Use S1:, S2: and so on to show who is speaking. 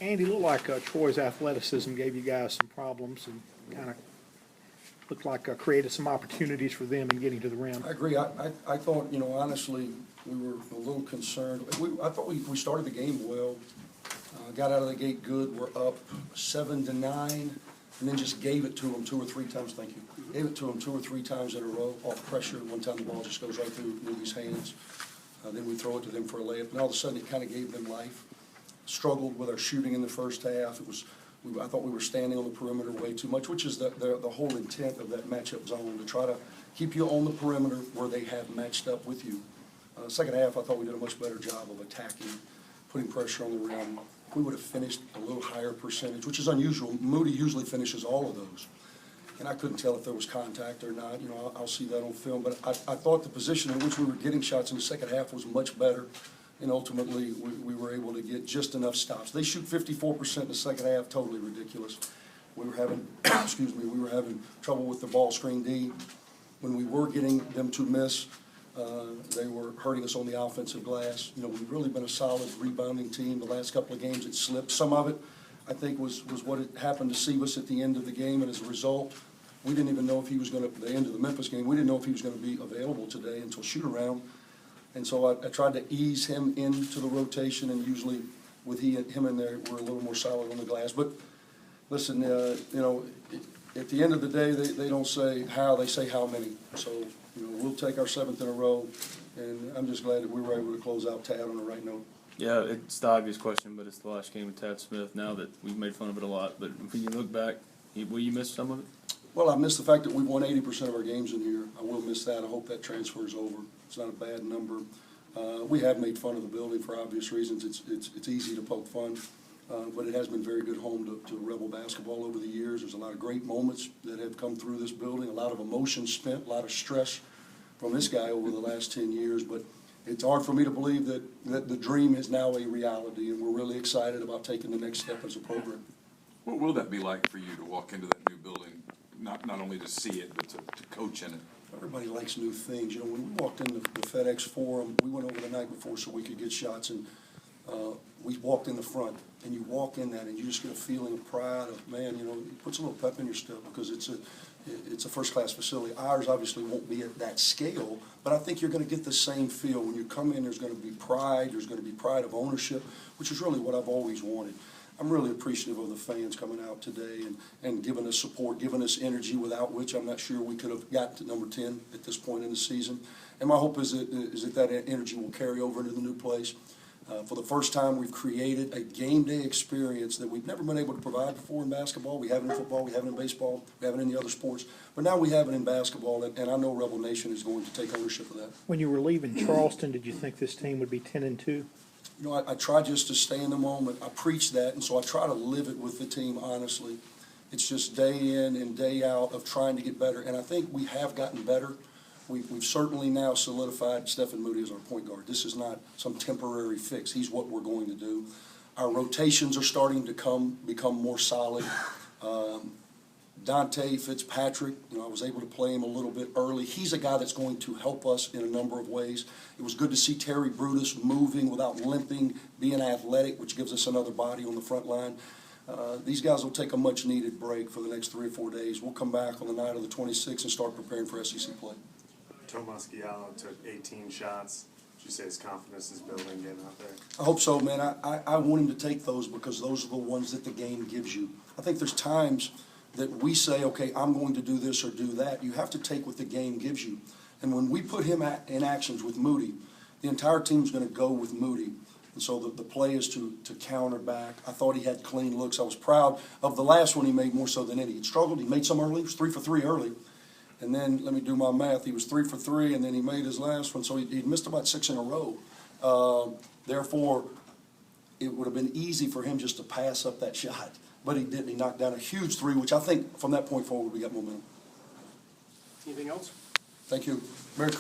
S1: Andy, looked like Troy's athleticism gave you guys some problems and kind of looked like created some opportunities for them in getting to the rim.
S2: I agree. I thought, honestly, we were a little concerned. I thought we started the game well, got out of the gate good. We're up 7-9, and then just gave it to them 2 or 3 times. Thank you. Gave it to them 2 or 3 times in a row off pressure. One time the ball just goes right through Moody's hands. Then we throw it to them for a layup, and all of a sudden it kind of gave them life. Struggled with our shooting in the first half. I thought we were standing on the perimeter way too much, which is the whole intent of that matchup zone, to try to keep you on the perimeter where they have matched up with you. Second half, I thought we did a much better job of attacking, putting pressure on the rim. We would have finished a little higher percentage, which is unusual. Moody usually finishes all of those. And I couldn't tell if there was contact or not. I'll see that on film. But I thought the position in which we were getting shots in the second half was much better. And ultimately, we were able to get just enough stops. They shoot 54% in the second half, totally ridiculous. We were having, we were having trouble with the ball screen D. When we were getting them to miss, they were hurting us on the offensive glass. We've really been a solid rebounding team. The last couple of games it slipped. Some of it, I think, was what it happened to Cephas at the end of the game, and as a result, we didn't even know if he was going to, the end of the Memphis game, we didn't know if he was going to be available today until shoot-around. And so I tried to ease him into the rotation, and usually with him in there, we're a little more solid on the glass. But listen, at the end of the day, they don't say how, they say how many. So, we'll take our 7th in a row, and I'm just glad that we were able to close out Tad on the right note.
S3: Yeah, it's the obvious question, but it's the last game with Tad Smith. Now that we've made fun of it a lot, but when you look back, will you miss some of it?
S2: Well, I miss the fact that we've won 80% of our games in here. I will miss that. I hope that transfers over. It's not a bad number. We have made fun of the building for obvious reasons. It's easy to poke fun, but it has been very good home to Rebel basketball over the years. There's a lot of great moments that have come through this building, a lot of emotion spent, a lot of stress from this guy over the last 10 years. But it's hard for me to believe that the dream is now a reality, and we're really excited about taking the next step as a program.
S4: What will that be like for you to walk into that new building, not only to see it, but to coach in it?
S2: Everybody likes new things. When we walked into the FedEx Forum, we went over the night before so we could get shots, and we walked in the front, and you walk in that, and you just get a feeling of pride of, man, it puts a little pep in your step because it's a first-class facility. Ours obviously won't be at that scale, but I think you're going to get the same feel. When you come in, there's going to be pride. There's going to be pride of ownership, which is really what I've always wanted. I'm really appreciative of the fans coming out today and giving us support, giving us energy, without which I'm not sure we could have gotten to number 10 at this point in the season. And my hope is that energy will carry over into the new place. For the first time, we've created a game day experience that we've never been able to provide before in basketball. We have it in football, we have it in baseball, we have it in the other sports, but now we have it in basketball, and I know Rebel Nation is going to take ownership of that.
S1: When you were leaving Charleston, did you think this team would be 10-2?
S2: I try just to stay in the moment. I preach that, and so I try to live it with the team, honestly. It's just day in and day out of trying to get better, and I think we have gotten better. We've certainly now solidified Stephen Moody as our point guard. This is not some temporary fix. He's what we're going to do. Our rotations are starting to become more solid. Dante Fitzpatrick, I was able to play him a little bit early. He's a guy that's going to help us in a number of ways. It was good to see Terry Brutus moving without limping, being athletic, which gives us another body on the front line. These guys will take a much-needed break for the next 3 or 4 days. We'll come back on the night of the 26th and start preparing for SEC play.
S5: Tomas Giallo took 18 shots. Would you say his confidence is building getting out there?
S2: I hope so, man. I want him to take those because those are the ones that the game gives you. I think there's times that we say, okay, I'm going to do this or do that. You have to take what the game gives you. And when we put him in actions with Moody, the entire team's going to go with Moody. And so the play is to counter back. I thought he had clean looks. I was proud of the last one he made more so than any. He struggled. He made some early. He was 3 for 3 early. And then, let me do my math, he was 3 for 3, and then he made his last one. So he'd missed about 6 in a row. Therefore, it would have been easy for him just to pass up that shot. But he didn't. He knocked down a huge 3, which I think from that point forward we got momentum.
S5: Anything else?
S2: Thank you. Merry